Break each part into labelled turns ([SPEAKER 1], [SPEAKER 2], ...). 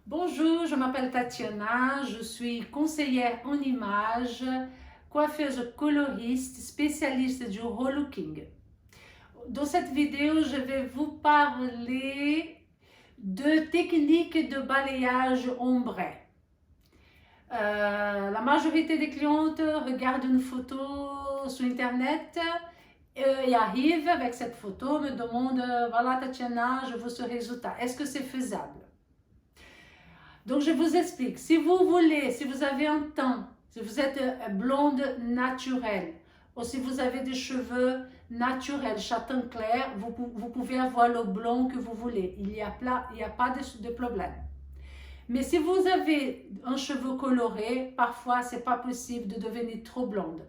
[SPEAKER 1] Bonjour, je m'appelle Tatiana, je suis conseillère en images, coiffeuse coloriste, spécialiste du relooking. Dans cette vidéo, je vais vous parler de techniques de balayage ombré. La majorité des clientes regardent une photo sur internet et arrivent avec cette photo, me demandent voilà Tatiana, je veux ce résultat, est-ce que c'est faisable? Donc, je vous explique. Si vous voulez, si vous avez un teint, si vous êtes blonde naturelle, ou si vous avez des cheveux naturels, châtain clair, vous pouvez avoir le blond que vous voulez. Il n'y a pas de problème. Mais si vous avez un cheveu coloré, parfois, ce n'est pas possible de devenir trop blonde.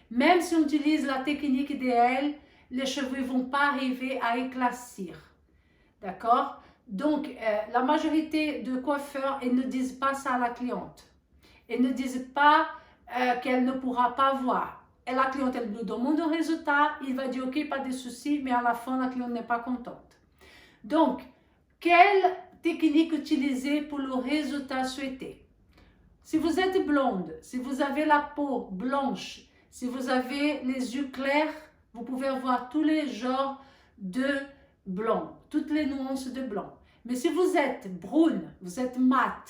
[SPEAKER 1] Même si on utilise la technique idéale, les cheveux ne vont pas arriver à éclaircir. D'accord? Donc, la majorité de coiffeurs, ils ne disent pas ça à la cliente. Ils ne disent pas qu'elle ne pourra pas voir. Et la cliente, elle nous demande un résultat, il va dire, ok, pas de souci, mais à la fin, la cliente n'est pas contente. Donc, quelle technique utiliser pour le résultat souhaité? Si vous êtes blonde, si vous avez la peau blanche, si vous avez les yeux clairs, vous pouvez avoir tous les genres de blanc, toutes les nuances de blanc. Mais si vous êtes brune, vous êtes mat,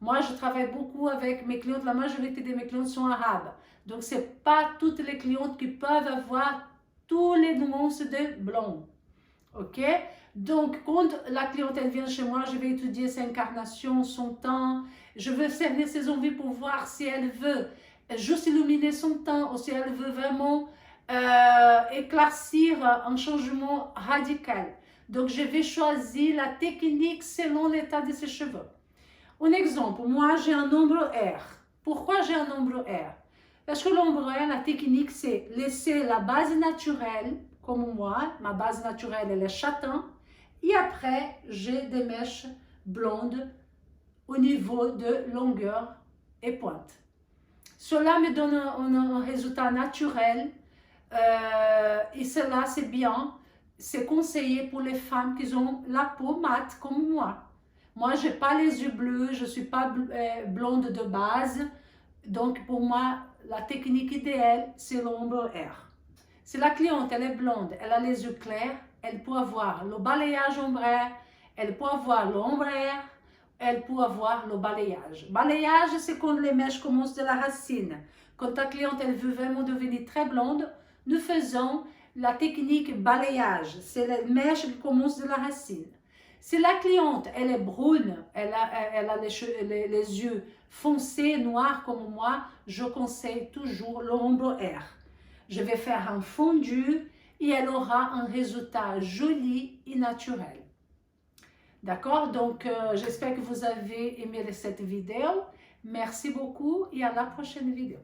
[SPEAKER 1] moi je travaille beaucoup avec mes clientes, la majorité de mes clientes sont arabes. Donc ce n'est pas toutes les clientes qui peuvent avoir toutes les nuances de blanc. Ok? Donc quand la cliente elle vient chez moi, je vais étudier ses incarnations, son teint, je veux cerner ses envies pour voir si elle veut juste illuminer son teint ou si elle veut vraiment éclaircir un changement radical. Donc, je vais choisir la technique selon l'état de ses cheveux. Un exemple, moi, j'ai un ombre R. Pourquoi j'ai un ombre R? Parce que l'ombre R, la technique, c'est laisser la base naturelle, comme moi, ma base naturelle, elle est châtain, et après, j'ai des mèches blondes au niveau de longueur et pointe. Cela me donne un résultat naturel et cela, c'est bien. C'est conseillé pour les femmes qui ont la peau mate comme moi. Moi, je n'ai pas les yeux bleus, je ne suis pas blonde de base. Donc, pour moi, la technique idéale, c'est l'ombre R. Si la cliente, elle est blonde, elle a les yeux clairs, elle peut avoir le balayage ombraire, elle peut avoir l'ombre R, elle peut avoir le balayage. Balayage, c'est quand les mèches commencent de la racine. Quand ta cliente, elle veut vraiment devenir très blonde, nous faisons la technique balayage. C'est les mèches qui commencent de la racine. Si la cliente, elle est brune, elle a les yeux foncés, noirs comme moi, je conseille toujours l'ombre R. Je vais faire un fondu et elle aura un résultat joli et naturel. D'accord? Donc, j'espère que vous avez aimé cette vidéo. Merci beaucoup et à la prochaine vidéo.